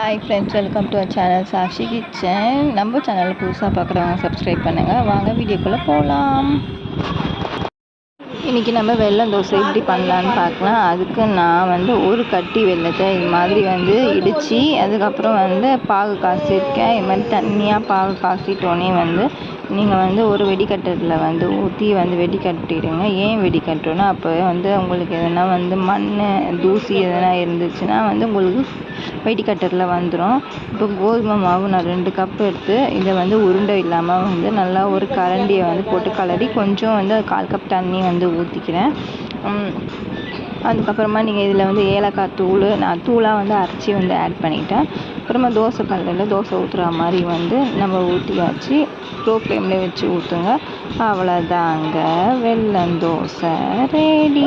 Hi friends, welcome to our channel Sakshi kitchen. நம்ம சேனலை புதுசாக பார்க்குறவங்க சப்ஸ்கிரைப் பண்ணுங்கள். வாங்க வீடியோக்குள்ளே போகலாம். இன்றைக்கி நம்ம வெல்லம் தோசை எப்படி பண்ணலான்னு பார்க்கலாம். அதுக்கு நான் ஒரு கட்டி வெல்லத்தை இது மாதிரி இடித்து அதுக்கப்புறம் பாகு காய்ச்சிருக்கேன். இது மாதிரி தண்ணியாக பாகு காய்ச்சிட்டோன்னே நீங்கள் ஒரு வெடிக்கட்டில் ஊற்றி வெடிக்கட்டிடுங்க. ஏன் வெடிக்கட்டுன்னா அப்போ உங்களுக்கு எதனா மண் தூசி எதனா இருந்துச்சுன்னா உங்களுக்கு வெடிக்கட்டில் வந்துடும். இப்போ கோதுமை மாவு நான் 2 கப் எடுத்து இதை உருண்டை இல்லாமல் நல்லா ஒரு கரண்டியை போட்டு கலரி கொஞ்சம் 1/4 கப் தண்ணி ஊற்றிக்கிறேன். அதுக்கப்புறமா நீங்கள் இதில் ஏலக்காய் தூள் நான் தூளாக அரைச்சி ஆட் பண்ணிக்கிட்டேன். அப்புறமா தோசை கல்லில் தோசை ஊற்றுற மாதிரி நம்ம ஊற்றியாச்சு. ஸ்லோ ஃப்ளேமில் வச்சு ஊற்றுங்க. அவ்வளோதாங்க, வெல்லம் தோசை ரெடி.